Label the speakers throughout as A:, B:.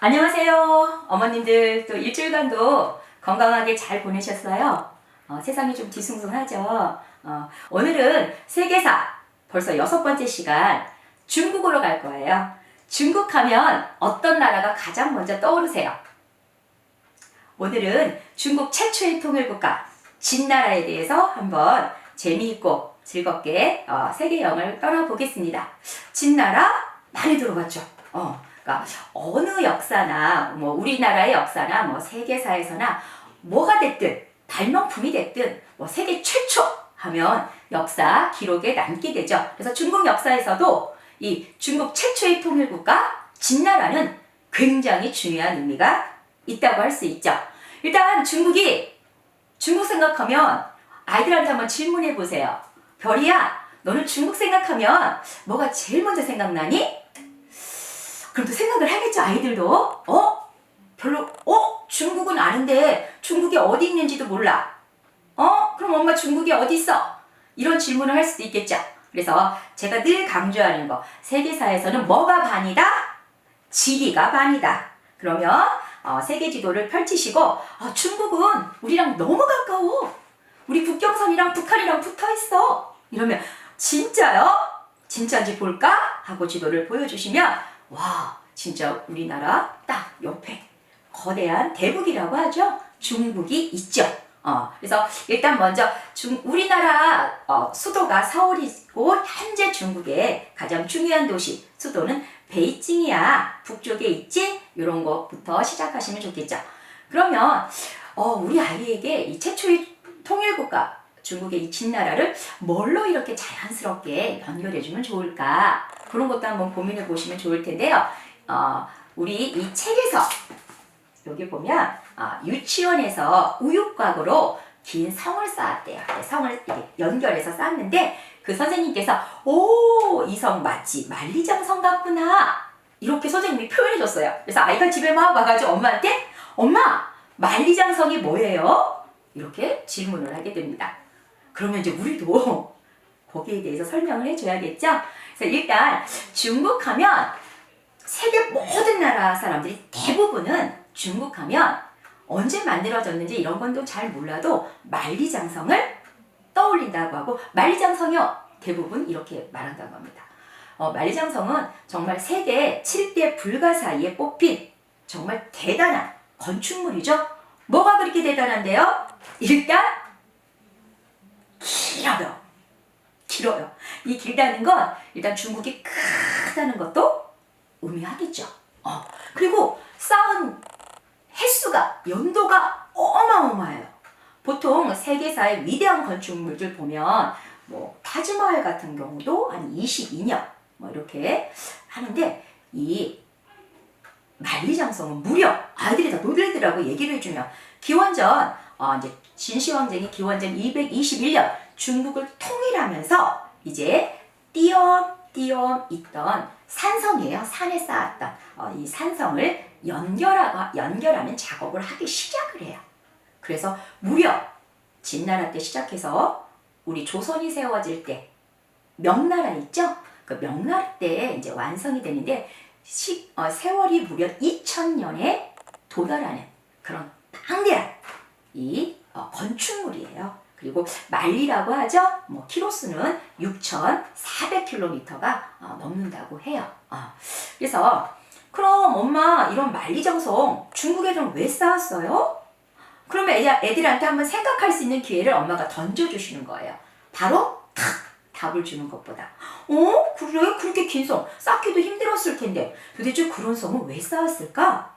A: 안녕하세요. 어머님들 또 일주일간도 건강하게 잘 보내셨어요? 세상이 좀 뒤숭숭하죠? 오늘은 세계사 벌써 6번째 시간 중국으로 갈 거예요. 중국 하면 어떤 나라가 가장 먼저 떠오르세요? 오늘은 중국 최초의 통일국가 진나라에 대해서 한번 재미있고 즐겁게 세계 여행을 떠나보겠습니다. 진나라 많이 들어봤죠? 그러니까 어느 역사나 뭐 우리나라의 역사나 뭐 세계사에서나 뭐가 됐든 발명품이 됐든 뭐 세계 최초 하면 역사 기록에 남게 되죠. 그래서 중국 역사에서도 이 중국 최초의 통일국가 진나라는 굉장히 중요한 의미가 있다고 할 수 있죠. 일단 중국 생각하면 아이들한테 한번 질문해 보세요. 별이야, 너는 중국 생각하면 뭐가 제일 먼저 생각나니? 그럼 또 생각을 하겠죠, 아이들도. 중국은 아는데 중국이 어디 있는지도 몰라. 그럼 엄마 중국이 어디 있어? 이런 질문을 할 수도 있겠죠. 그래서 제가 늘 강조하는 거, 세계사에서는 뭐가 반이다? 지리가 반이다. 그러면 세계 지도를 펼치시고 중국은 우리랑 너무 가까워. 우리 국경선이랑 북한이랑 붙어있어. 이러면 진짜요? 진짜인지 볼까? 하고 지도를 보여주시면 와, 진짜 우리나라 딱 옆에 거대한 대국이라고 하죠. 중국이 있죠. 그래서 일단 먼저 우리나라 수도가 서울이고 현재 중국의 가장 중요한 도시 수도는 베이징이야. 북쪽에 있지? 이런 것부터 시작하시면 좋겠죠. 그러면 우리 아이에게 이 최초의 통일국가 중국의 이 진나라를 뭘로 이렇게 자연스럽게 연결해주면 좋을까? 그런 것도 한번 고민해 보시면 좋을 텐데요. 우리 이 책에서 여기 보면 유치원에서 우유곽으로 긴 성을 쌓았대요. 성을 이렇게 연결해서 쌓았는데 그 선생님께서 이 성 맞지? 만리장성 같구나. 이렇게 선생님이 표현해 줬어요. 그래서 아이가 집에 막 와가지고 엄마한테 엄마 만리장성이 뭐예요? 이렇게 질문을 하게 됩니다. 그러면 이제 우리도 거기에 대해서 설명을 해줘야겠죠? 그래서 일단 중국 하면 세계 모든 나라 사람들이 대부분은 중국 하면 언제 만들어졌는지 이런 건 또 잘 몰라도 만리장성을 떠올린다고 하고 만리장성이요 대부분 이렇게 말한다고 합니다. 만리장성은 정말 세계 7대 불가 사이에 뽑힌 정말 대단한 건축물이죠. 뭐가 그렇게 대단한데요? 일단 길어요. 이 길다는 건 일단 중국이 크다는 것도 의미하겠죠. 그리고 쌓은 횟수가 연도가 어마어마해요. 보통 세계사의 위대한 건축물들 보면 뭐 타지마할 같은 경우도 한 22년 뭐 이렇게 하는데 이 만리장성은 무려 아이들이 다 놀래더라고 얘기를 해주면 기원전 이제 진시황제이 기원전 221년 중국을 통일하면서 이제 띄엄띄엄 있던 산성이에요. 산에 쌓았던 이 산성을 연결하는 작업을 하기 시작을 해요. 그래서 무려 진나라 때 시작해서 우리 조선이 세워질 때 명나라 있죠? 그 명나라 때 이제 완성이 되는데 세월이 무려 2000년에 도달하는 그런 방대한 이 건축물이에요. 그리고 만리라고 하죠. 뭐 키로수는 6,400km가 넘는다고 해요. 그래서 그럼 엄마 이런 만리장성 중국 애들은 왜 쌓았어요? 그러면 애들한테 한번 생각할 수 있는 기회를 엄마가 던져주시는 거예요. 바로 답을 주는 것보다 그래? 그렇게 긴 성 쌓기도 힘들었을 텐데 도대체 그런 성은 왜 쌓았을까?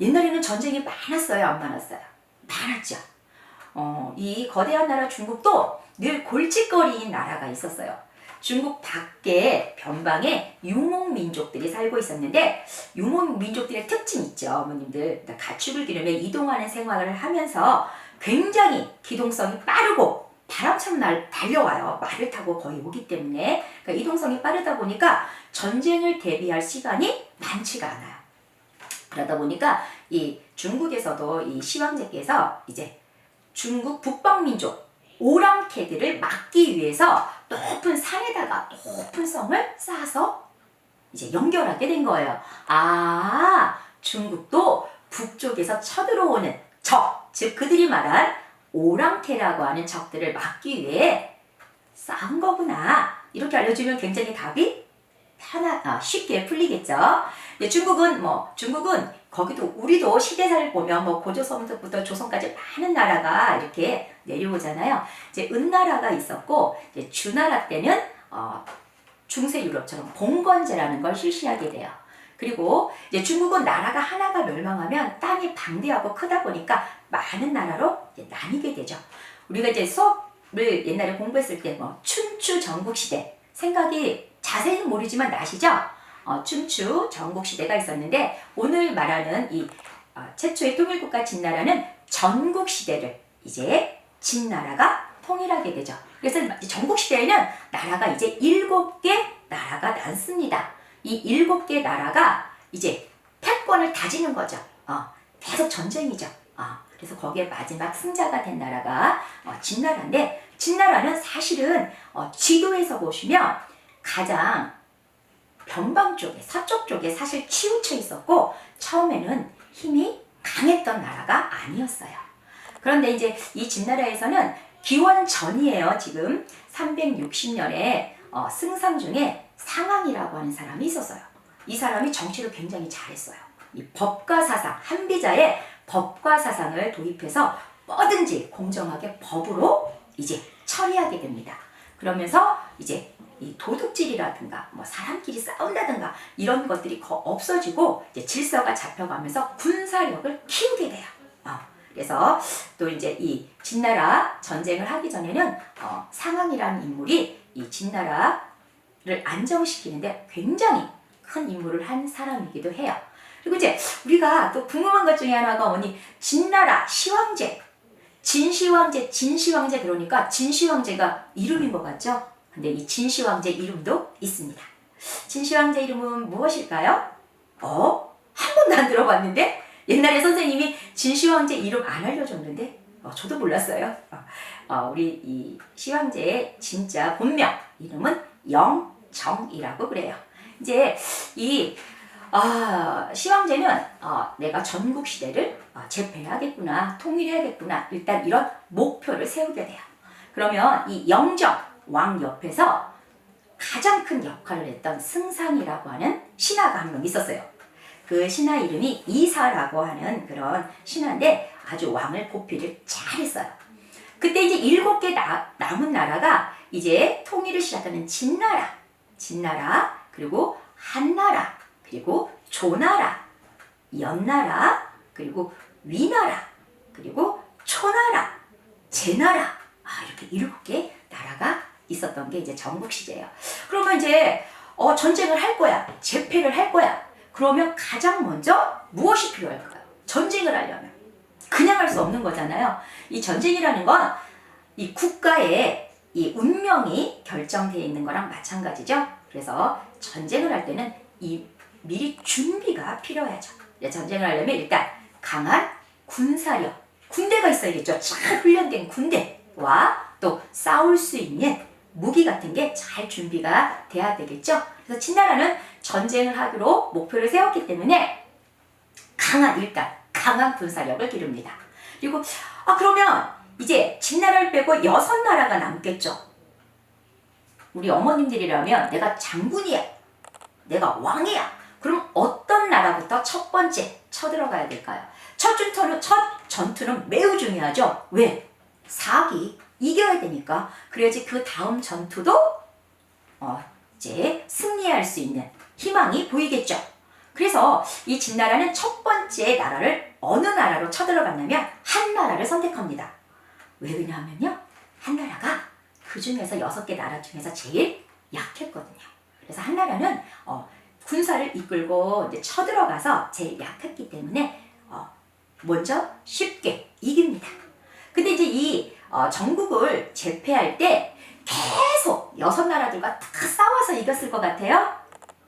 A: 옛날에는 전쟁이 많았어요? 안 많았어요? 많았죠. 이 거대한 나라 중국도 늘 골칫거리인 나라가 있었어요. 중국 밖에 변방에 유목민족들이 살고 있었는데 유목민족들의 특징 있죠, 어머님들. 가축을 기르며 이동하는 생활을 하면서 굉장히 기동성이 빠르고 바람처럼 달려와요. 말을 타고 거의 오기 때문에 그러니까 이동성이 빠르다 보니까 전쟁을 대비할 시간이 많지가 않아요. 그러다 보니까 이 중국에서도 이 시황제께서 이제 중국 북방민족 오랑캐들을 막기 위해서 높은 산에다가 높은 성을 쌓아서 이제 연결하게 된 거예요. 아, 중국도 북쪽에서 쳐들어오는 적, 즉 그들이 말한 오랑캐라고 하는 적들을 막기 위해 싸운 거구나. 이렇게 알려주면 굉장히 답이 쉽게 풀리겠죠. 중국은 거기도 우리도 시대사를 보면 고조선부터 조선까지 많은 나라가 이렇게 내려오잖아요. 이제 은나라가 있었고 이제 주나라 때는 중세 유럽처럼 봉건제라는 걸 실시하게 돼요. 그리고 이제 중국은 나라가 하나가 멸망하면 땅이 방대하고 크다 보니까 많은 나라로 이제 나뉘게 되죠. 우리가 이제 수업을 옛날에 공부했을 때 춘추 전국시대 생각이 자세히는 모르지만 나시죠? 춘추 전국시대가 있었는데 오늘 말하는 이 최초의 통일국가 진나라는 전국시대를 이제 진나라가 통일하게 되죠. 그래서 전국시대에는 나라가 이제 7개 나라가 남습니다. 이 7개 나라가 이제 패권을 다지는 거죠. 계속 전쟁이죠. 그래서 거기에 마지막 승자가 된 나라가 진나라인데 진나라는 사실은 지도에서 보시면 가장 변방 쪽에 서쪽 쪽에 사실 치우쳐 있었고 처음에는 힘이 강했던 나라가 아니었어요. 그런데 이제 이 진나라에서는 기원 전이에요. 지금 360년에 승상 중에 상왕이라고 하는 사람이 있었어요. 이 사람이 정치를 굉장히 잘했어요. 이 법과 사상, 한비자의 법과 사상을 도입해서 뭐든지 공정하게 법으로 이제 처리하게 됩니다. 그러면서 이제 이 도둑질이라든가 사람끼리 싸운다든가 이런 것들이 없어지고 이제 질서가 잡혀가면서 군사력을 키우게 돼요. 그래서 또 이제 이 진나라 전쟁을 하기 전에는 상왕이라는 인물이 이 진나라를 안정시키는데 굉장히 큰 임무를 한 사람이기도 해요. 그리고 이제 우리가 또 궁금한 것 중에 하나가 뭐니? 진나라 시황제, 진시황제 그러니까 진시황제가 이름인 것 같죠? 근데 이 진시황제 이름도 있습니다. 진시황제 이름은 무엇일까요? 한 번도 안 들어봤는데? 옛날에 선생님이 진시황제 이름 안 알려줬는데 저도 몰랐어요. 우리 이 시황제의 진짜 본명 이름은 영정이라고 그래요. 이제 이 시황제는 내가 전국 시대를 제패하겠구나, 통일해야겠구나, 일단 이런 목표를 세우게 돼요. 그러면 이 영정 왕 옆에서 가장 큰 역할을 했던 승상이라고 하는 신하가 한 명 있었어요. 그 신하 이름이 이사라고 하는 그런 신하인데 아주 왕을 보필을 잘했어요. 그때 이제 7개 남은 나라가 이제 통일을 시작하는 진나라, 그리고 한나라, 그리고 조나라, 연나라, 그리고 위나라, 그리고 초나라, 제나라, 이렇게 7개 나라가 있었던 게 이제 전국시대예요. 그러면 이제 전쟁을 할 거야, 제패를 할 거야. 그러면 가장 먼저 무엇이 필요할까요? 전쟁을 하려면 그냥 할 수 없는 거잖아요. 이 전쟁이라는 건 이 국가의 이 운명이 결정되어 있는 거랑 마찬가지죠. 그래서 전쟁을 할 때는 미리 준비가 필요하죠. 전쟁을 하려면 일단 강한 군사력, 군대가 있어야겠죠. 잘 훈련된 군대와 또 싸울 수 있는 무기 같은 게 잘 준비가 돼야 되겠죠. 그래서 진나라는 전쟁을 하기로 목표를 세웠기 때문에 강한 군사력을 기릅니다. 그리고 그러면 이제 진나라를 빼고 6나라가 남겠죠. 우리 어머님들이라면 내가 장군이야, 내가 왕이야. 그럼 어떤 나라부터 첫 번째 쳐들어가야 될까요? 첫 전투는 매우 중요하죠. 왜? 사기, 이겨야 되니까. 그래야지 그 다음 전투도 이제 승리할 수 있는 희망이 보이겠죠. 그래서 이 진나라는 첫 번째 나라를 어느 나라로 쳐들어갔냐면 한나라를 선택합니다. 왜 그러냐면요, 한나라가 그 중에서 6개 나라 중에서 제일 약했거든요. 그래서 한나라는 군사를 이끌고 이제 쳐들어가서 제일 약했기 때문에 먼저 쉽게 이깁니다. 근데 이제 이 전국을 제패할 때 계속 6나라들과 다 싸워서 이겼을 것 같아요.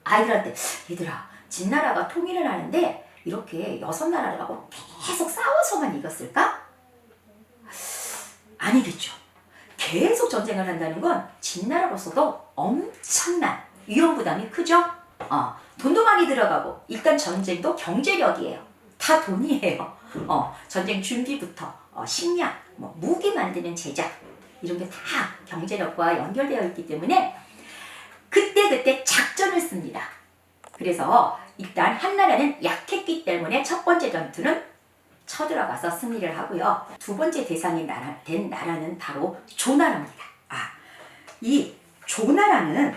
A: 아이들한테 얘들아, 진나라가 통일을 하는데 이렇게 6나라들하고 계속 싸워서만 이겼을까? 아니겠죠. 계속 전쟁을 한다는 건 진나라로서도 엄청난 위험 부담이 크죠. 돈도 많이 들어가고 일단 전쟁도 경제력이에요. 다 돈이에요. 전쟁 준비부터 식량, 무기 만드는 제작 이런 게 다 경제력과 연결되어 있기 때문에 그때 작전을 씁니다. 그래서 일단 한나라는 약했기 때문에 첫 번째 전투는 쳐들어가서 승리를 하고요. 두 번째 대상이 된 나라는 바로 조나라입니다. 이 조나라는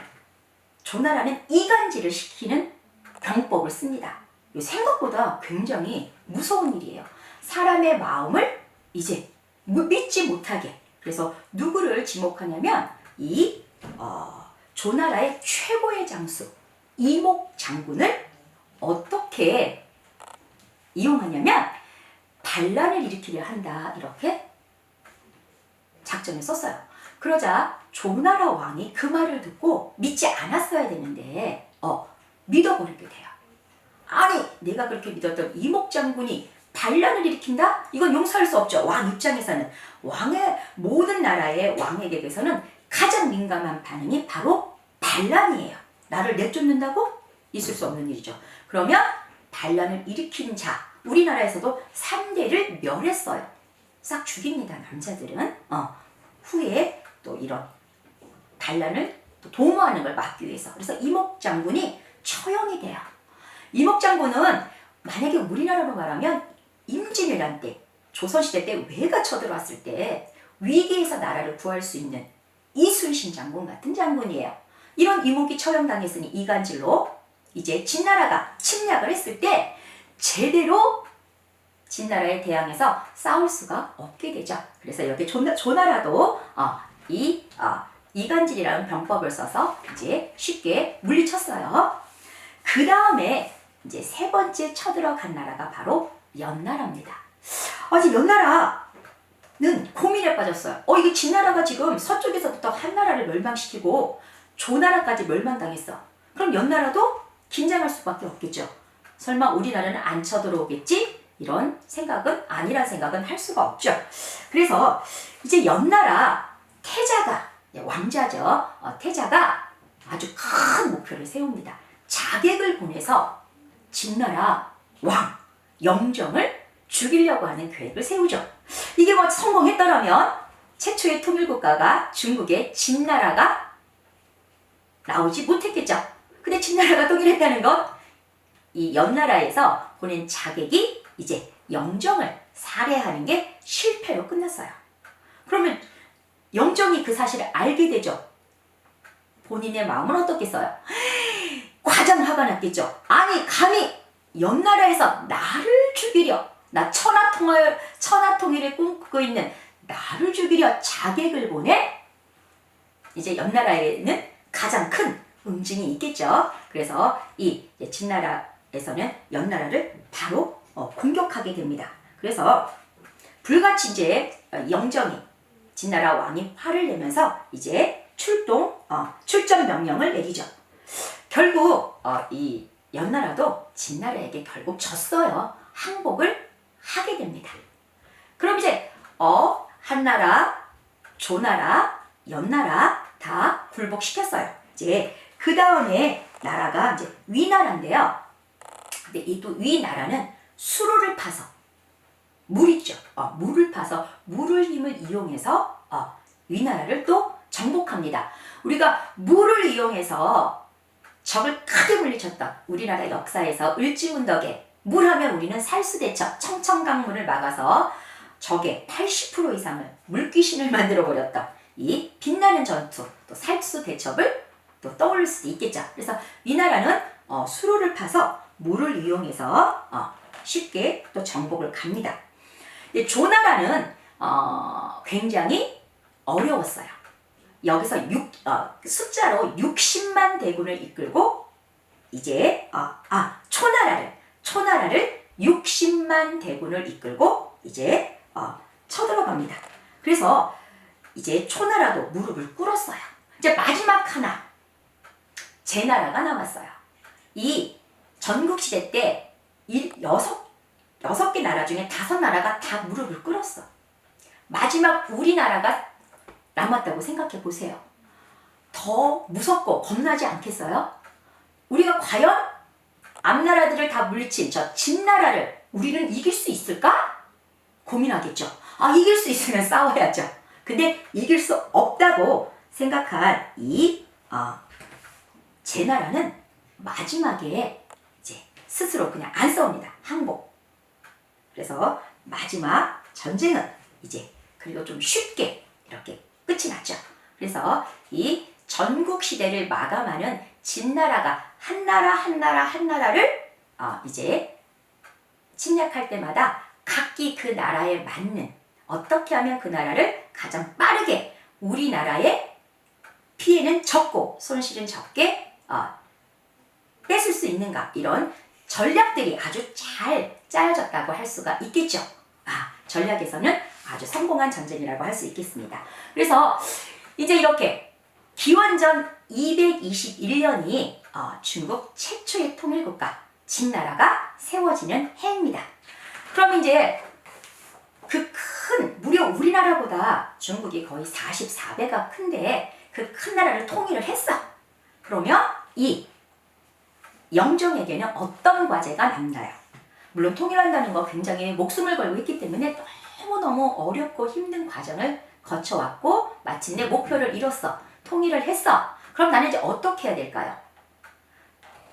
A: 이간질을 시키는 병법을 씁니다. 생각보다 굉장히 무서운 일이에요. 사람의 마음을 이제 믿지 못하게. 그래서 누구를 지목하냐면 이 조나라의 최고의 장수 이목 장군을 어떻게 이용하냐면 반란을 일으키려 한다 이렇게 작전을 썼어요. 그러자 조나라 왕이 그 말을 듣고 믿지 않았어야 되는데 믿어버리게 돼요. 아니 내가 그렇게 믿었던 이목 장군이 반란을 일으킨다? 이건 용서할 수 없죠. 왕 입장에서는. 모든 나라의 왕에게서는 가장 민감한 반응이 바로 반란이에요. 나를 내쫓는다고? 있을 수 없는 일이죠. 그러면 반란을 일으킨 자, 우리나라에서도 3대를 멸했어요. 싹 죽입니다. 남자들은. 후에 또 이런 반란을 또 도모하는 걸 막기 위해서. 그래서 이목 장군이 처형이 돼요. 이목 장군은 만약에 우리나라로 말하면 임진왜란 때, 조선시대 때 왜가 쳐들어왔을 때 위기에서 나라를 구할 수 있는 이순신 장군 같은 장군이에요. 이런 이목이 처형당했으니 이간질로 이제 진나라가 침략을 했을 때 제대로 진나라에 대항해서 싸울 수가 없게 되죠. 그래서 여기 조나라도 이간질이라는 병법을 써서 이제 쉽게 물리쳤어요. 그 다음에 이제 세 번째 쳐들어간 나라가 바로 연나라입니다. 이제 연나라는 고민에 빠졌어요. 이게 진나라가 지금 서쪽에서부터 한나라를 멸망시키고 조나라까지 멸망당했어. 그럼 연나라도 긴장할 수밖에 없겠죠. 설마 우리나라는 안 쳐들어오겠지? 이런 생각은 아니란 생각은 할 수가 없죠. 그래서 이제 연나라 태자가 왕자죠. 태자가 아주 큰 목표를 세웁니다. 자객을 보내서 진나라 왕 영정을 죽이려고 하는 계획을 세우죠. 이게 성공했더라면 최초의 통일국가가 중국의 진나라가 나오지 못했겠죠. 근데 진나라가 통일했다는 건 이 연나라에서 보낸 자객이 이제 영정을 살해하는 게 실패로 끝났어요. 그러면 영정이 그 사실을 알게 되죠. 본인의 마음은 어떻겠어요? 가장 화가 났겠죠. 아니 감히 연나라에서 나를 죽이려, 나 천하통일을 꿈꾸고 있는 나를 죽이려 자객을 보내? 이제 연나라에는 가장 큰 응징이 있겠죠. 그래서 이 진나라에서는 연나라를 바로 공격하게 됩니다. 그래서 불같이 이제 영정이 진나라 왕이 화를 내면서 이제 출전 명령을 내리죠. 결국 이 연나라도 진나라에게 결국 졌어요. 항복을 하게 됩니다. 그럼 이제 한나라, 조나라, 연나라 다 굴복시켰어요. 이제 그 다음에 나라가 이제 위나라인데요. 근데 이 또 위나라는 수로를 파서 물 있죠. 물을 파서 물을 힘을 이용해서 위나라를 또 정복합니다. 우리가 물을 이용해서 적을 크게 물리쳤던 우리나라 역사에서 을지운덕에 물하면 우리는 살수대첩 청천강물을 막아서 적의 80% 이상을 물귀신을 만들어버렸던 이 빛나는 전투 또 살수대첩을 또 떠올릴 수도 있겠죠. 그래서 위나라는 수로를 파서 물을 이용해서 쉽게 또 정복을 갑니다. 근데 조나라는 굉장히 어려웠어요. 여기서 숫자로 60만 대군을 이끌고 이제 초나라를 60만 대군을 이끌고 이제 쳐들어갑니다. 그래서 이제 초나라도 무릎을 꿇었어요. 이제 마지막 하나 제나라가 남았어요. 이 전국시대 때 6개 나라 중에 5나라가 다 무릎을 꿇었어. 마지막 우리나라가 남았다고 생각해 보세요. 더 무섭고 겁나지 않겠어요? 우리가 과연 앞나라들을 다 물리친 저 진나라를 우리는 이길 수 있을까? 고민하겠죠. 이길 수 있으면 싸워야죠. 근데 이길 수 없다고 생각한 이 제나라는 마지막에 이제 스스로 그냥 안 싸웁니다. 항복. 그래서 마지막 전쟁은 이제 그래도 좀 쉽게 이렇게 끝이 났죠. 그래서 이 전국 시대를 마감하는 진나라가 한 나라를 이제 침략할 때마다 각기 그 나라에 맞는 어떻게 하면 그 나라를 가장 빠르게 우리나라의 피해는 적고 손실은 적게 뺏을 수 있는가, 이런 전략들이 아주 잘 짜여졌다고 할 수가 있겠죠. 전략에서는 아주 성공한 전쟁이라고 할 수 있겠습니다. 그래서 이제 이렇게 기원전 221년이 중국 최초의 통일국가 진나라가 세워지는 해입니다. 그럼 이제 그 큰, 무려 우리나라보다 중국이 거의 44배가 큰데 그 큰 나라를 통일을 했어. 그러면 이 영정에게는 어떤 과제가 남나요? 물론 통일한다는 거 굉장히 목숨을 걸고 했기 때문에 너무너무 어렵고 힘든 과정을 거쳐왔고 마침내 목표를 이뤘어. 통일을 했어. 그럼 나는 이제 어떻게 해야 될까요?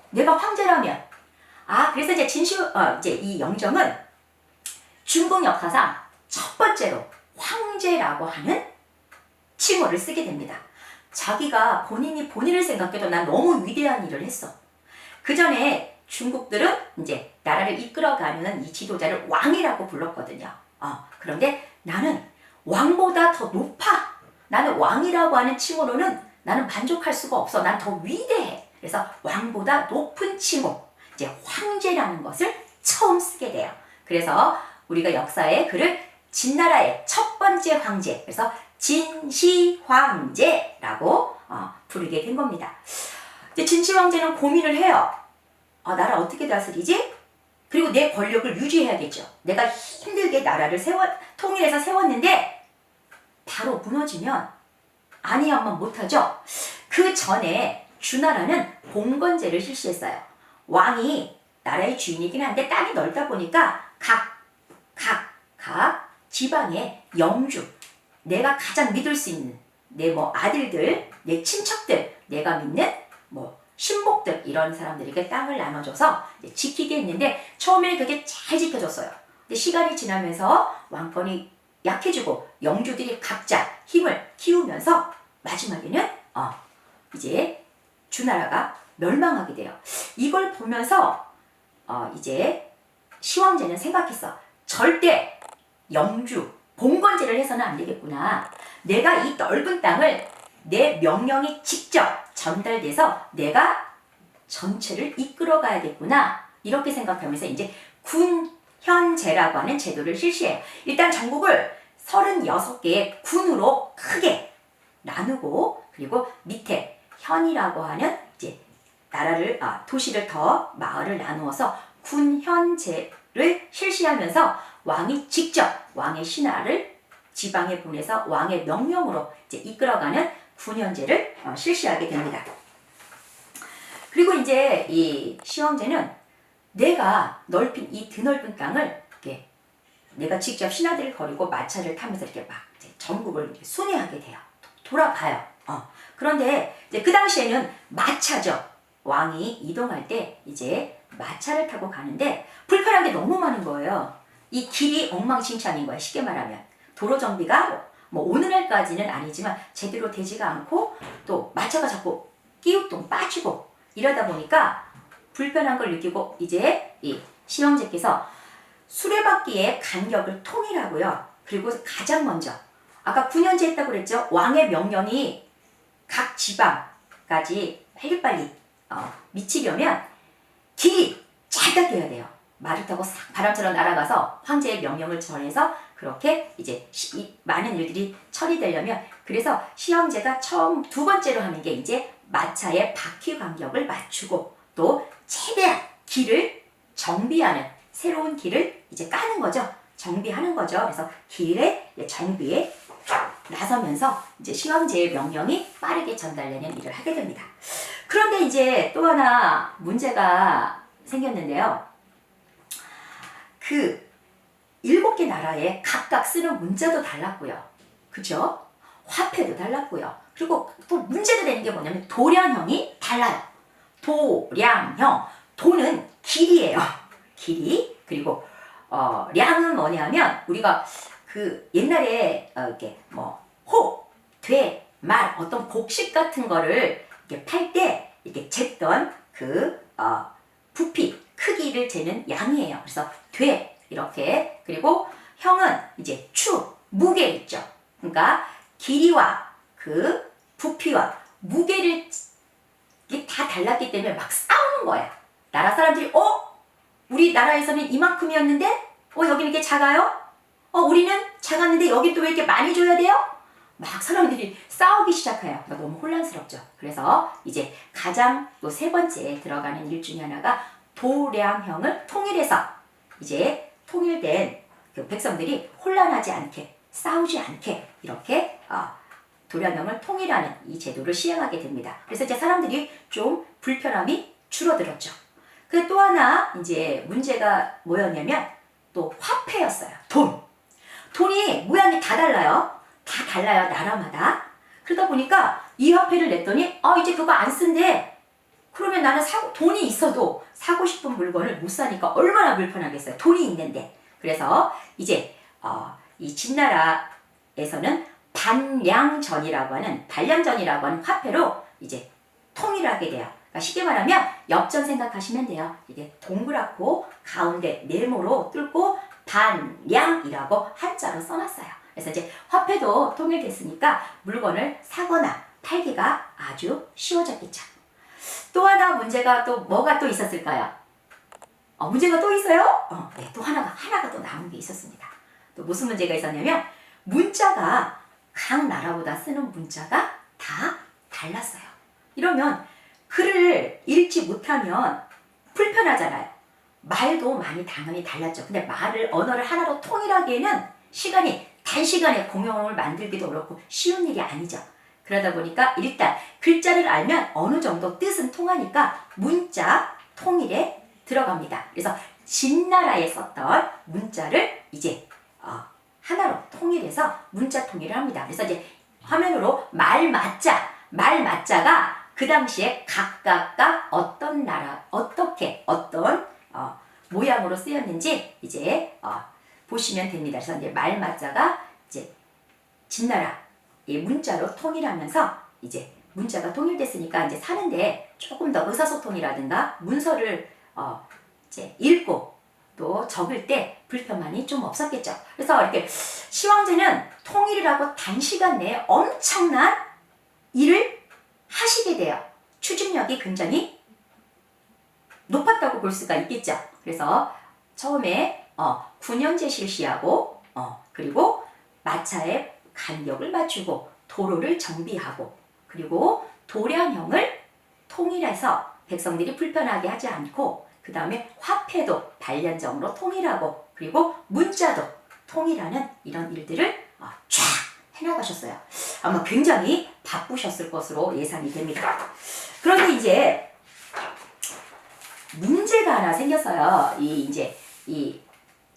A: 내가 황제라면 그래서 이제 이제 이 영정은 중국 역사상 첫 번째로 황제라고 하는 칭호를 쓰게 됩니다. 자기가 본인을 생각해도 난 너무 위대한 일을 했어. 그 전에 중국들은 이제 나라를 이끌어가는 이 지도자를 왕이라고 불렀거든요. 그런데 나는 왕보다 더 높아. 나는 왕이라고 하는 칭호로는 나는 만족할 수가 없어. 난 더 위대해. 그래서 왕보다 높은 칭호, 이제 황제라는 것을 처음 쓰게 돼요. 그래서 우리가 역사에 그를 진나라의 첫 번째 황제, 그래서 진시황제라고 부르게 된 겁니다. 이제 진시황제는 고민을 해요. 나를 어떻게 다스리지? 그리고 내 권력을 유지해야겠죠. 내가 힘들게 나라를 통일해서 세웠는데 바로 무너지면 아니야만 못하죠. 그 전에 주나라는 봉건제를 실시했어요. 왕이 나라의 주인이긴 한데 땅이 넓다 보니까 각 지방의 영주, 내가 가장 믿을 수 있는 내 아들들, 내 친척들, 내가 믿는 신복들, 이런 사람들에게 땅을 나눠줘서 지키게 했는데 처음에는 그게 잘 지켜졌어요. 근데 시간이 지나면서 왕권이 약해지고 영주들이 각자 힘을 키우면서 마지막에는 이제 주나라가 멸망하게 돼요. 이걸 보면서 이제 시황제는 생각했어. 절대 영주, 봉건제를 해서는 안 되겠구나. 내가 이 넓은 땅을 내 명령이 직접 전달돼서 내가 전체를 이끌어 가야겠구나. 이렇게 생각하면서 이제 군현제라고 하는 제도를 실시해요. 일단 전국을 36개의 군으로 크게 나누고, 그리고 밑에 현이라고 하는 이제 나라를 도시를 더 마을을 나누어서 군현제를 실시하면서 왕이 직접 왕의 신하를 지방에 보내서 왕의 명령으로 이제 이끌어가는 군현제를 실시하게 됩니다. 그리고 이제 이 시황제는 내가 넓힌 이 드넓은 땅을 이렇게 내가 직접 신하들을 거리고 마차를 타면서 이렇게 막 이제 전국을 이렇게 순회하게 돼요. 돌아봐요. 그런데 이제 그 당시에는 마차죠. 왕이 이동할 때 이제 마차를 타고 가는데 불편한 게 너무 많은 거예요. 이 길이 엉망진창인 거야. 쉽게 말하면 도로 정비가 오늘날까지는 아니지만 제대로 되지가 않고, 또 마차가 자꾸 끼우뚱 빠지고 이러다 보니까 불편한 걸 느끼고 이제 이 시황제께서 수레바퀴의 간격을 통일하고요. 그리고 가장 먼저 아까 9년제 했다고 그랬죠. 왕의 명령이 각 지방까지 빨리빨리 미치려면 길이 잘 닦여야 돼요. 말을 타고 싹 바람처럼 날아가서 황제의 명령을 전해서 그렇게 이제 많은 일들이 처리되려면, 그래서 시황제가 두 번째로 하는 게 이제 마차의 바퀴 간격을 맞추고 또 최대한 길을 정비하는, 새로운 길을 이제 까는 거죠. 정비하는 거죠. 그래서 길의 정비에 나서면서 이제 시황제의 명령이 빠르게 전달되는 일을 하게 됩니다. 그런데 이제 또 하나 문제가 생겼는데요. 그 7개 나라에 각각 쓰는 문자도 달랐고요. 그죠? 화폐도 달랐고요. 그리고 또 문제가 되는 게 뭐냐면 도량형이 달라요. 도량형. 도는 길이에요. 길이. 그리고 량은 뭐냐면 우리가 그 옛날에 이렇게 뭐 호, 돼, 말 어떤 곡식 같은 거를 이렇게 팔 때 이렇게 쟀던 그 부피 크기를 재는 양이에요. 그래서 돼 이렇게. 그리고 형은 이제 추 무게 있죠. 그러니까 길이와 그 부피와 무게를 이게 다 달랐기 때문에 막 싸우는 거야. 나라 사람들이 우리 나라에서는 이만큼이었는데 여기는 이렇게 작아요? 우리는 작았는데 여기 또 왜 이렇게 많이 줘야 돼요? 막 사람들이 싸우기 시작해요. 그러니까 너무 혼란스럽죠. 그래서 이제 가장 또 세 번째 들어가는 일 중에 하나가 도량형을 통일해서 이제 통일된 그 백성들이 혼란하지 않게 싸우지 않게 이렇게 도량형을 통일하는 이 제도를 시행하게 됩니다. 그래서 이제 사람들이 좀 불편함이 줄어들었죠. 그 또 하나 이제 문제가 뭐였냐면 또 화폐였어요. 돈이 모양이 다 달라요. 다 달라요. 나라마다. 그러다 보니까 이 화폐를 냈더니 이제 그거 안 쓴대. 그러면 나는 돈이 있어도 사고 싶은 물건을 못 사니까 얼마나 불편하겠어요. 돈이 있는데. 그래서 이제 이 진나라에서는 반량전이라고 하는 화폐로 이제 통일하게 돼요. 그러니까 쉽게 말하면 엽전 생각하시면 돼요. 이게 동그랗고 가운데 네모로 뚫고 반량이라고 한자로 써놨어요. 그래서 이제 화폐도 통일됐으니까 물건을 사거나 팔기가 아주 쉬워졌겠죠. 또 하나 문제가 또 뭐가 또 있었을까요? 문제가 또 있어요? 네, 또 하나가 또 남은 게 있었습니다. 또 무슨 문제가 있었냐면 문자가 각 나라보다 쓰는 문자가 다 달랐어요. 이러면 글을 읽지 못하면 불편하잖아요. 말도 많이 당연히 달랐죠. 근데 언어를 하나로 통일하기에는 단시간에 공용어를 만들기도 어렵고 쉬운 일이 아니죠. 그러다 보니까 일단 글자를 알면 어느 정도 뜻은 통하니까 문자 통일에 들어갑니다. 그래서 진나라에 썼던 문자를 이제 하나로 통일해서 문자 통일을 합니다. 그래서 이제 화면으로 말맞자가 그 당시에 각각가 어떤 나라 어떤 모양으로 쓰였는지 이제 보시면 됩니다. 그래서 이제 말맞자가 이제 진나라의 문자로 통일하면서 이제 문자가 통일됐으니까 이제 사는데 조금 더 의사소통이라든가 문서를 이제 읽고 또 적을 때 불편함이 좀 없었겠죠. 그래서 이렇게 시황제는 통일을 하고 단시간 내에 엄청난 일을 하시게 돼요. 추진력이 굉장히 높았다고 볼 수가 있겠죠. 그래서 처음에 군영제 실시하고 그리고 마차의 간격을 맞추고 도로를 정비하고 그리고 도량형을 통일해서 백성들이 불편하게 하지 않고 그 다음에 화폐도 반량정으로 통일하고 그리고 문자도 통일하는 이런 일들을 쫙 해나가셨어요. 아마 굉장히 바쁘셨을 것으로 예상이 됩니다. 그런데 이제 문제가 하나 생겼어요. 이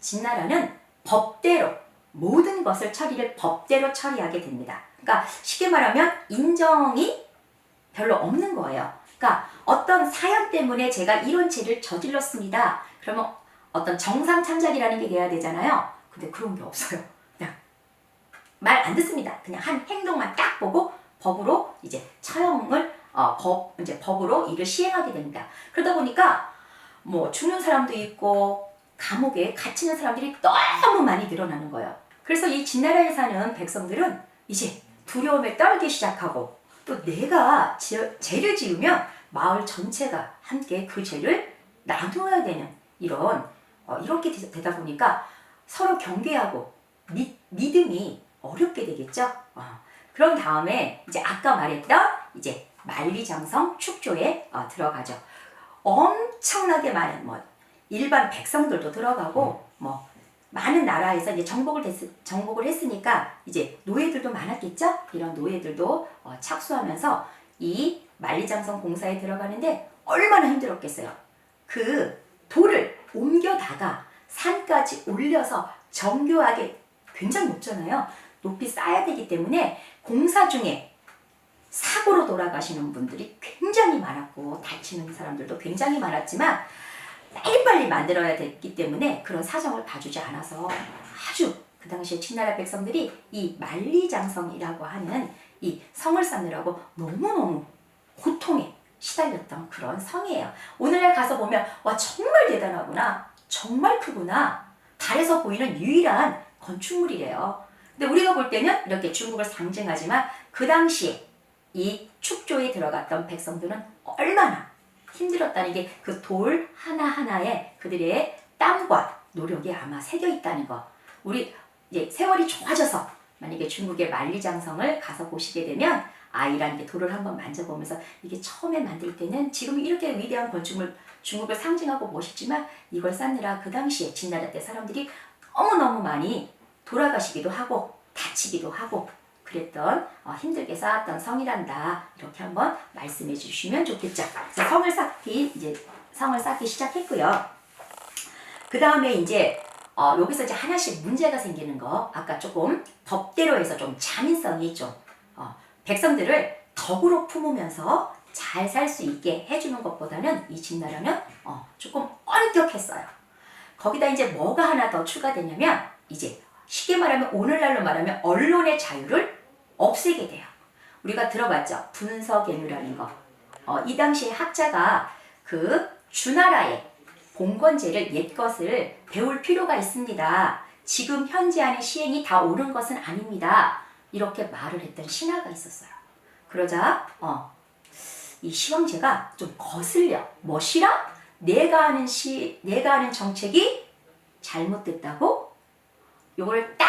A: 진나라는 법대로 모든 것을 법대로 처리하게 됩니다. 그러니까 쉽게 말하면 인정이 별로 없는 거예요. 그러니까 어떤 사연 때문에 제가 이런 죄를 저질렀습니다. 그러면 어떤 정상 참작이라는 게 돼야 되잖아요. 근데 그런 게 없어요. 그냥 말 안 듣습니다. 그냥 한 행동만 딱 보고 법으로 이제 처형을 법으로 이를 시행하게 됩니다. 그러다 보니까 뭐 죽는 사람도 있고 감옥에 갇히는 사람들이 너무 많이 늘어나는 거예요. 그래서 이 진나라에 사는 백성들은 이제 두려움에 떨기 시작하고 또 내가 죄를 지으면 마을 전체가 함께 그 죄를 나누어야 되는 이렇게 되다 보니까 서로 경계하고 믿음이 어렵게 되겠죠. 그런 다음에 이제 아까 말했던 이제 만리장성 축조에 들어가죠. 엄청나게 많은 일반 백성들도 들어가고 많은 나라에서 이제 정복을 했으니까 이제 노예들도 많았겠죠. 이런 노예들도 착수하면서 이 만리장성 공사에 들어가는데 얼마나 힘들었겠어요. 그 돌을 옮겨다가 산까지 올려서 정교하게, 굉장히 높잖아요. 높이 쌓아야 되기 때문에 공사 중에 사고로 돌아가시는 분들이 굉장히 많았고 다치는 사람들도 굉장히 많았지만 빨리빨리 만들어야 됐기 때문에 그런 사정을 봐주지 않아서 아주 그 당시에 진나라 백성들이 이 만리장성이라고 하는 이 성을 쌓느라고 너무너무 고통에 시달렸던 그런 성이에요. 오늘날 가서 보면 와, 정말 대단하구나, 정말 크구나, 달에서 보이는 유일한 건축물이래요. 근데 우리가 볼 때는 이렇게 중국을 상징하지만 그 당시에 이 축조에 들어갔던 백성들은 얼마나 힘들었다는 게 그 돌 하나하나에 그들의 땀과 노력이 아마 새겨 있다는 거. 우리 이제 세월이 좋아져서 만약에 중국의 만리장성을 가서 보시게 되면 이라는 게 돌을 한번 만져보면서 이게 처음에 만들 때는 지금 이렇게 위대한 건축물, 중국을 상징하고 멋있지만 이걸 쌓느라 그 당시에 진나라 때 사람들이 너무너무 많이 돌아가시기도 하고 다치기도 하고 그랬던 힘들게 쌓았던 성이란다. 이렇게 한번 말씀해 주시면 좋겠죠. 성을 쌓기 시작했고요. 그 다음에 이제 여기서 이제 하나씩 문제가 생기는 거. 아까 조금 법대로 해서 좀 잔인성이 좀 백성들을 덕으로 품으면서 잘 살 수 있게 해주는 것보다는 이 진나라는 조금 엄격했어요. 거기다 이제 뭐가 하나 더 추가되냐면 이제 쉽게 말하면 오늘날로 말하면 언론의 자유를 없애게 돼요. 우리가 들어봤죠? 분서계류라는 거. 이 당시에 학자가 그 주나라의 봉건제를 옛 것을 배울 필요가 있습니다. 지금 현재 안의 시행이 다 옳은 것은 아닙니다. 이렇게 말을 했던 신하가 있었어요. 그러자 이 시황제가 좀 거슬려. 뭐시라? 내가 하는 정책이 잘못됐다고? 요걸 딱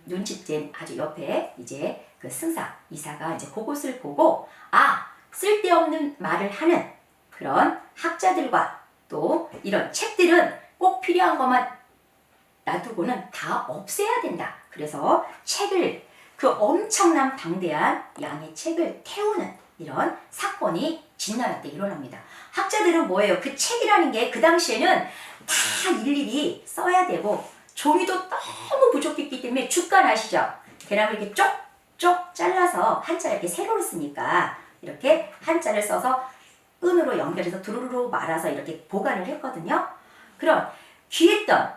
A: 눈치챈 아주 옆에 이제 그 승사, 이사가 이제 그것을 보고 쓸데없는 말을 하는 그런 학자들과 또 이런 책들은 꼭 필요한 것만 놔두고는 다 없애야 된다. 그래서 그 엄청난 방대한 양의 책을 태우는 이런 사건이 진나라 때 일어납니다. 학자들은 뭐예요? 그 책이라는 게 그 당시에는 다 일일이 써야 되고 종이도 너무 부족했기 때문에 주간 아시죠? 대나무 이렇게 쪽쪽 잘라서 한자 이렇게 세로로 쓰니까 이렇게 한자를 써서 끈으로 연결해서 두루루루 말아서 이렇게 보관을 했거든요. 그럼 귀했던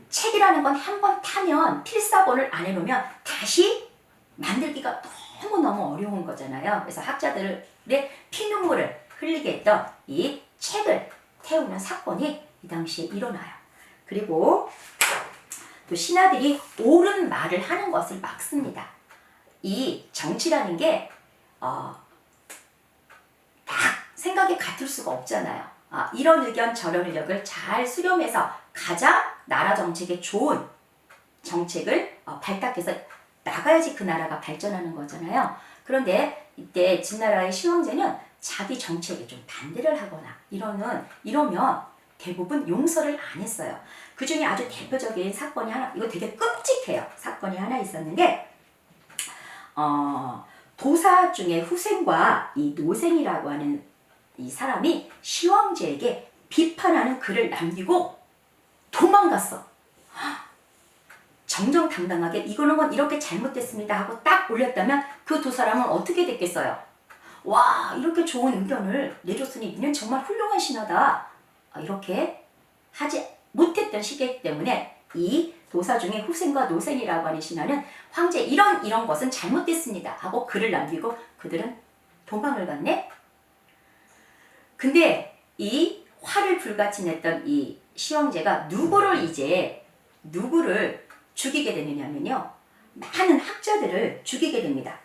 A: 책이라는 건 한 번 타면 필사본을 안 해놓으면 다시 만들기가 너무너무 어려운 거잖아요. 그래서 학자들의 피눈물을 흘리게 했던 이 책을 태우는 사건이 이 당시에 일어나요. 그리고 또 신하들이 옳은 말을 하는 것을 막습니다. 이 정치라는 게 다 생각이 같을 수가 없잖아요. 이런 의견 저런 의견을 잘 수렴해서 가장 나라 정책에 좋은 정책을 발탁해서 나가야지 그 나라가 발전하는 거잖아요. 그런데 이때 진나라의 시황제는 자기 정책에 좀 반대를 하거나 이러면 대부분 용서를 안 했어요. 그 중에 아주 대표적인 사건이 하나, 이거 되게 끔찍해요. 사건이 하나 있었는데 도사 중에 후생과 이 노생이라고 하는 이 사람이 시황제에게 비판하는 글을 남기고 도망갔어. 정정당당하게 이거는 건 이렇게 잘못됐습니다 하고 딱 올렸다면 그 두 사람은 어떻게 됐겠어요? 와, 이렇게 좋은 의견을 내줬으니 니는 정말 훌륭한 신하다. 이렇게 하지 못했던 시기이기 때문에 이 도사 중에 후생과 노생이라고 하는 신하는 황제 이런 것은 잘못됐습니다 하고 글을 남기고 그들은 도망을 갔네. 근데 이 화를 불같이 냈던 이 시황제가 누구를 죽이게 되느냐면요, 많은 학자들을 죽이게 됩니다.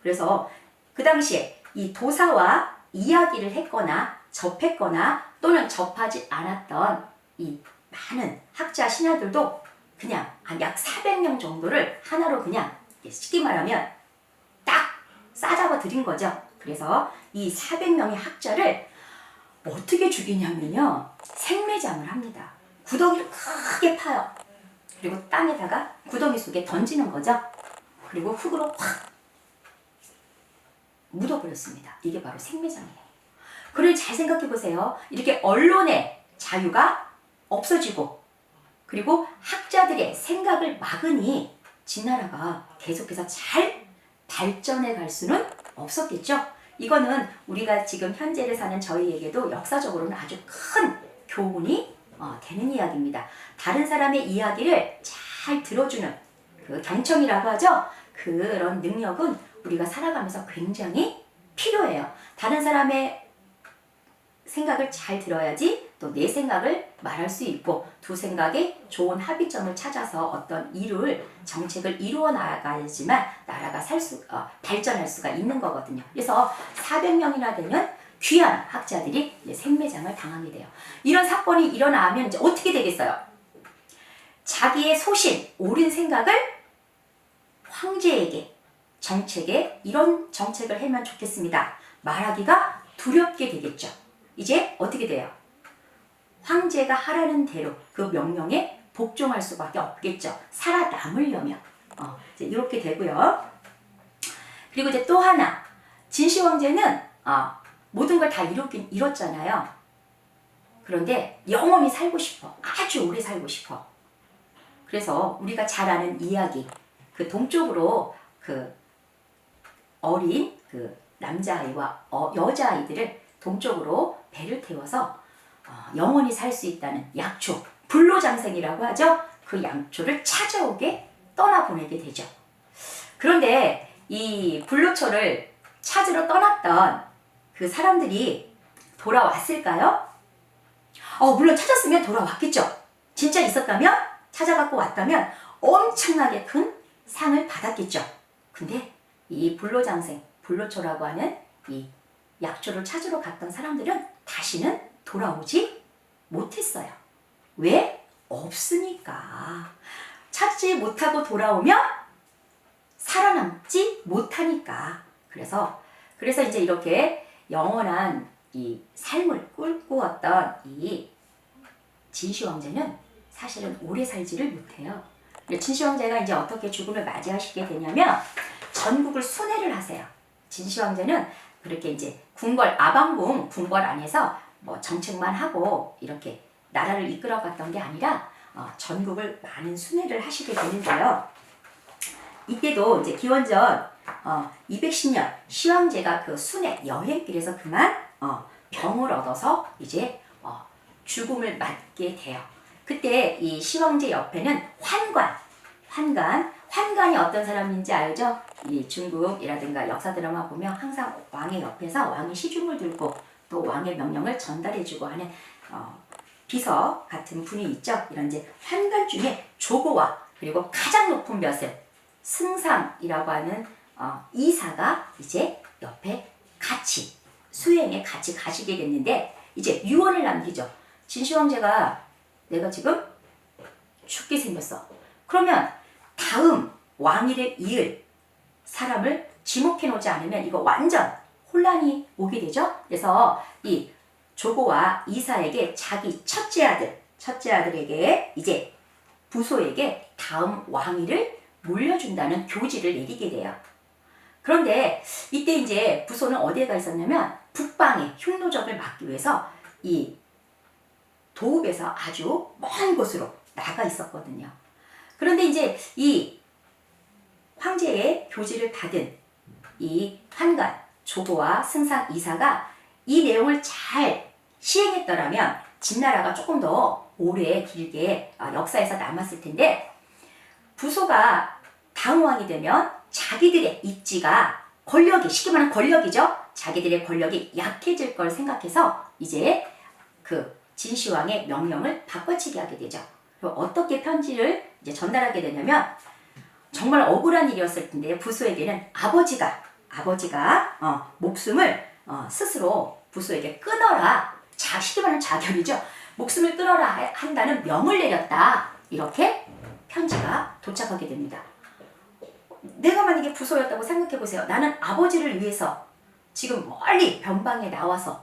A: 그래서 그 당시에 이 도사와 이야기를 했거나 접했거나 또는 접하지 않았던 이 많은 학자 신하들도 그냥 약 400명 정도를 하나로 그냥 쉽게 말하면 딱 싸잡아 들인 거죠. 그래서 이 400명의 학자를 어떻게 죽이냐면요, 생매장을 합니다. 구덩이를 크게 파요. 그리고 땅에다가 구덩이 속에 던지는 거죠. 그리고 흙으로 확 묻어버렸습니다. 이게 바로 생매장이에요. 그걸 잘 생각해 보세요. 이렇게 언론의 자유가 없어지고 그리고 학자들의 생각을 막으니 진나라가 계속해서 잘 발전해 갈 수는 없었겠죠. 이거는 우리가 지금 현재를 사는 저희에게도 역사적으로는 아주 큰 교훈이 되는 이야기입니다. 다른 사람의 이야기를 잘 들어주는 그 경청이라고 하죠. 그런 능력은 우리가 살아가면서 굉장히 필요해요. 다른 사람의 생각을 잘 들어야지 또 내 생각을 말할 수 있고 두 생각의 좋은 합의점을 찾아서 어떤 일을 정책을 이루어 나가야지만 나라가 발전할 수가 있는 거거든요. 그래서 400명이나 되는 귀한 학자들이 이제 생매장을 당하게 돼요. 이런 사건이 일어나면 이제 어떻게 되겠어요? 자기의 소신, 옳은 생각을 황제에게 정책에 이런 정책을 하면 좋겠습니다. 말하기가 두렵게 되겠죠. 이제 어떻게 돼요? 황제가 하라는 대로 그 명령에 복종할 수밖에 없겠죠. 살아남으려면. 이제 이렇게 되고요. 그리고 이제 또 하나. 진시 황제는 모든 걸 다 이뤘잖아요. 그런데 영원히 살고 싶어. 아주 오래 살고 싶어. 그래서 우리가 잘 아는 이야기. 그 동쪽으로 그 어린 그 남자아이와 여자아이들을 동쪽으로 배를 태워서 영원히 살 수 있다는 약초, 불로장생이라고 하죠. 그 약초를 찾아오게 떠나보내게 되죠. 그런데 이 불로초를 찾으러 떠났던 그 사람들이 돌아왔을까요? 물론 찾았으면 돌아왔겠죠. 진짜 있었다면, 찾아갖고 왔다면 엄청나게 큰 상을 받았겠죠. 근데 이 불로장생, 불로초라고 하는 이 약초를 찾으러 갔던 사람들은 다시는 돌아오지 못했어요. 왜? 없으니까. 찾지 못하고 돌아오면 살아남지 못하니까. 그래서 이제 이렇게 영원한 이 삶을 꿈꾸었던 이 진시 황제는 사실은 오래 살지를 못해요. 진시 황제가 이제 어떻게 죽음을 맞이하시게 되냐면 전국을 순회를 하세요. 진시 황제는 그렇게 이제 아방궁 궁궐 안에서 뭐 정책만 하고 이렇게 나라를 이끌어갔던 게 아니라 전국을 많은 순회를 하시게 되는데요. 이때도 이제 기원전 210년 시황제가 그 순회 여행길에서 그만 병을 얻어서 이제 죽음을 맞게 돼요. 그때 이 시황제 옆에는 환관이 어떤 사람인지 알죠? 이 중국이라든가 역사 드라마 보면 항상 왕의 옆에서 왕이 시중을 들고 또 왕의 명령을 전달해주고 하는 비서 같은 분이 있죠. 이런 이제 환관 중에 조고와 그리고 가장 높은 벼슬 승상이라고 하는 이사가 이제 옆에 같이 수행에 같이 가시게 됐는데 이제 유언을 남기죠. 진시 황제가 내가 지금 죽게 생겼어. 그러면 다음 왕위를 이을 사람을 지목해 놓지 않으면 이거 완전 혼란이 오게 되죠. 그래서 이 조고와 이사에게 자기 첫째 아들에게 이제 부소에게 다음 왕위를 물려준다는 교지를 내리게 돼요. 그런데 이때 이제 부소는 어디에 가 있었냐면 북방에 흉노적을 막기 위해서 이 도읍에서 아주 먼 곳으로 나가 있었거든요. 그런데 이제 이 황제의 교지를 받은 이 환관, 조고와 승상 이사가 이 내용을 잘 시행했더라면 진나라가 조금 더 오래 길게 역사에서 남았을 텐데 부소가 다음 왕이 되면 자기들의 입지가 쉽게 말하면 권력이죠. 자기들의 권력이 약해질 걸 생각해서 이제 그 진시황의 명령을 바꿔치기 하게 되죠. 그리고 어떻게 편지를 이제 전달하게 되냐면 정말 억울한 일이었을 텐데 부소에게는 아버지가 목숨을 스스로 부소에게 끊어라. 쉽게 말하면 자결이죠. 목숨을 끊어라 한다는 명을 내렸다. 이렇게 편지가 도착하게 됩니다. 내가 만약에 부소였다고 생각해 보세요. 나는 아버지를 위해서 지금 멀리 변방에 나와서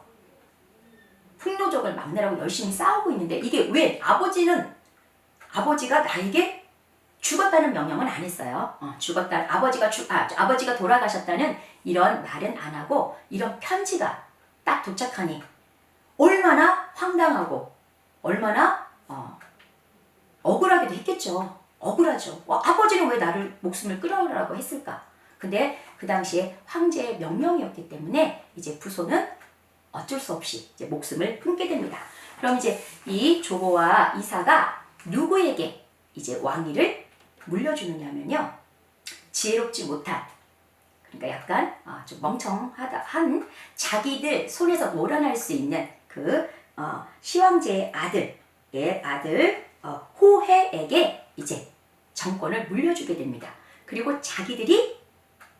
A: 흉노적을 막느라고 열심히 싸우고 있는데 이게 왜 아버지가 나에게 죽었다는 명령은 안 했어요. 죽었다, 아버지가 돌아가셨다는 이런 말은 안 하고 이런 편지가 딱 도착하니 얼마나 황당하고 얼마나 억울하기도 했겠죠. 억울하죠. 아버지는 왜 나를 목숨을 끊으라고 했을까? 근데 그 당시에 황제의 명령이었기 때문에 이제 부소는 어쩔 수 없이 이제 목숨을 끊게 됩니다. 그럼 이제 이 조고와 이사가 누구에게 이제 왕위를 물려주느냐면요. 지혜롭지 못한, 그러니까 약간 좀 멍청한 자기들 손에서 놀아날 수 있는 그 시황제의 아들 호해에게 이제 정권을 물려주게 됩니다. 그리고 자기들이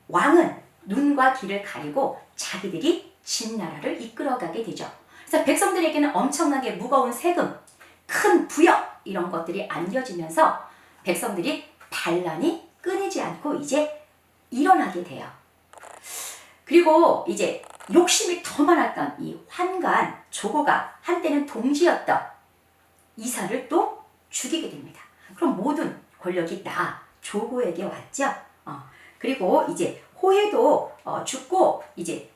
A: 왕은 눈과 귀를 가리고 자기들이 진나라를 이끌어가게 되죠. 그래서 백성들에게는 엄청나게 무거운 세금, 큰 부역 이런 것들이 안겨지면서 백성들이 반란이 끊이지 않고 이제 일어나게 돼요. 그리고 이제 욕심이 더 많았던 이 환관 조고가 한때는 동지였던 이사를 또 죽이게 됩니다. 그럼 모든 권력이 다 조고에게 왔죠. 그리고 이제 호해도 죽고 이제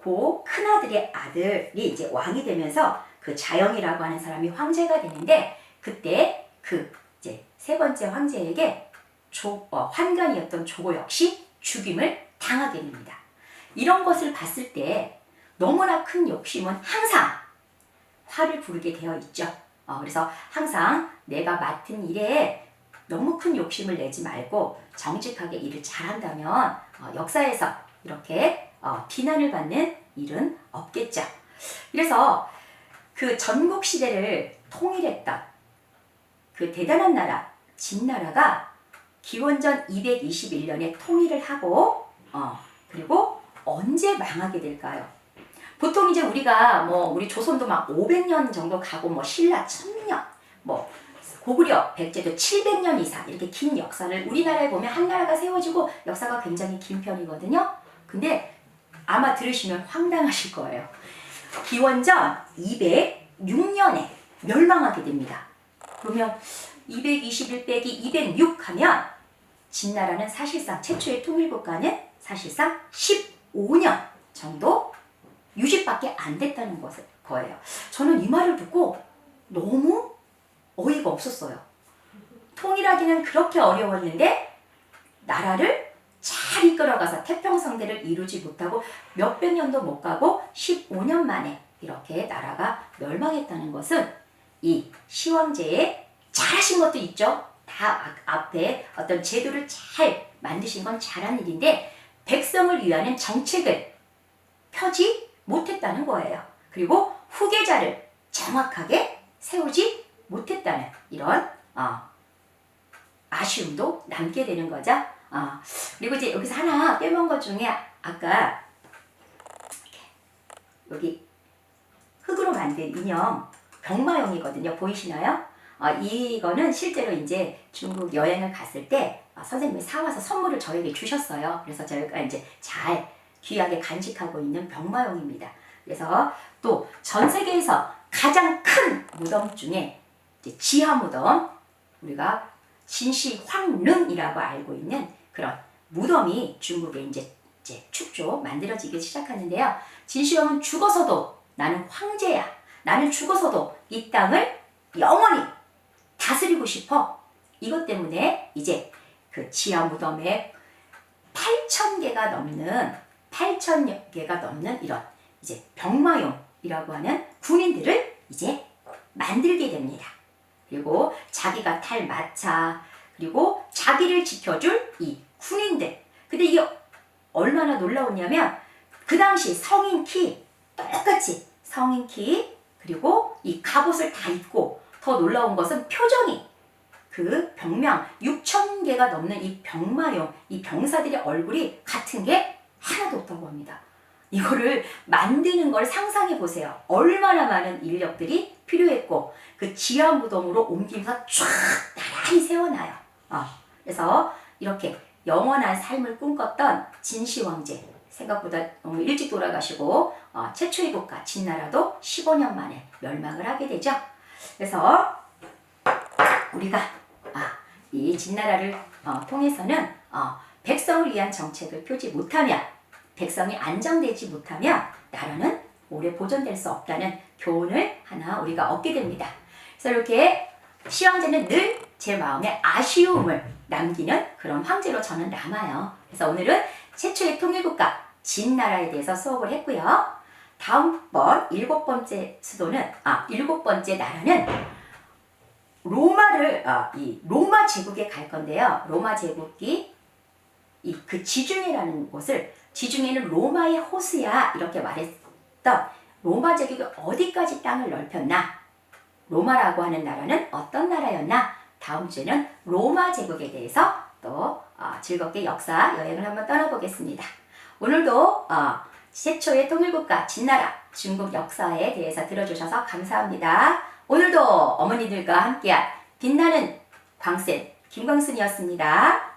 A: 그 큰아들의 아들이 이제 왕이 되면서 그 자영이라고 하는 사람이 황제가 되는데 그때 그 이제 세 번째 황제에게 환관이었던 조고 역시 죽임을 당하게 됩니다. 이런 것을 봤을 때 너무나 큰 욕심은 항상 화를 부르게 되어 있죠. 그래서 항상 내가 맡은 일에 너무 큰 욕심을 내지 말고 정직하게 일을 잘한다면 역사에서 이렇게 비난을 받는 일은 없겠죠. 그래서 그 전국 시대를 통일했던 그 대단한 나라 진나라가 기원전 221년에 통일을 하고 그리고 언제 망하게 될까요? 보통 이제 우리가 우리 조선도 막 500년 정도 가고 신라 1000년 고구려 백제도 700년 이상 이렇게 긴 역사를 우리나라에 보면 한 나라가 세워지고 역사가 굉장히 긴 편이거든요. 근데 아마 들으시면 황당하실 거예요. 기원전 206년에 멸망하게 됩니다. 그러면 221 빼기 206 하면 진나라는 사실상 최초의 통일국가는 사실상 15년 정도 유지밖에 안 됐다는 거예요. 저는 이 말을 듣고 너무 어이가 없었어요. 통일하기는 그렇게 어려웠는데 나라를 잘 이끌어가서 태평성대를 이루지 못하고 몇백 년도 못 가고 15년 만에 이렇게 나라가 멸망했다는 것은 이 시황제의 잘하신 것도 있죠. 다 앞에 어떤 제도를 잘 만드신 건 잘한 일인데 백성을 위하는 정책을 펴지 못했다는 거예요. 그리고 후계자를 정확하게 세우지 못했다는 이런 아쉬움도 남게 되는 거죠. 그리고 이제 여기서 하나 빼먹은 것 중에 아까 여기 흙으로 만든 인형 병마용이거든요. 보이시나요? 이거는 실제로 이제 중국 여행을 갔을 때 선생님이 사와서 선물을 저에게 주셨어요. 그래서 저희가 이제 잘 귀하게 간직하고 있는 병마용입니다. 그래서 또 전 세계에서 가장 큰 무덤 중에 이제 지하 무덤, 우리가 진시황릉이라고 알고 있는 그런 무덤이 중국에 이제 축조 만들어지기 시작하는데요. 진시황은 죽어서도 나는 황제야. 나는 죽어서도 이 땅을 영원히 다스리고 싶어. 이것 때문에 이제 그 지하 무덤에 8,000개가 넘는 이런 이제 병마용이라고 하는 군인들을 이제 만들게 됩니다. 그리고 자기가 탈 마차, 그리고 자기를 지켜줄 이 군인들. 근데 이게 얼마나 놀라웠냐면 그 당시 성인 키 똑같이 성인 키 그리고 이 갑옷을 다 입고 더 놀라운 것은 표정이 그 병명 6,000개가 넘는 이 병마용 이 병사들의 얼굴이 같은 게 하나도 없다고 합니다. 이거를 만드는 걸 상상해 보세요. 얼마나 많은 인력들이 필요했고 그 지하 무덤으로 옮기면서 쫙 나란히 세워놔요. 그래서 이렇게 영원한 삶을 꿈꿨던 진시황제 생각보다 너무 일찍 돌아가시고 최초의 국가 진나라도 15년 만에 멸망을 하게 되죠. 그래서 우리가 이 진나라를 통해서는 백성을 위한 정책을 펴지 못하면, 백성이 안정되지 못하면 나라는 오래 보존될 수 없다는 교훈을 하나 우리가 얻게 됩니다. 그래서 이렇게 시황제는 늘 제 마음에 아쉬움을 남기는 그런 황제로 저는 남아요. 그래서 오늘은 최초의 통일국가 진나라에 대해서 수업을 했고요. 다음번 일곱 번째 나라는 이 로마 제국에 갈 건데요. 로마 제국이 그 지중해라는 곳을, 지중해는 로마의 호수야 이렇게 말했던 로마 제국이 어디까지 땅을 넓혔나, 로마라고 하는 나라는 어떤 나라였나, 다음 주에는 로마 제국에 대해서 또 즐겁게 역사 여행을 한번 떠나보겠습니다. 오늘도 최초의 통일국가 진나라 중국 역사에 대해서 들어주셔서 감사합니다. 오늘도 어머니들과 함께한 빛나는 광센 김광순이었습니다.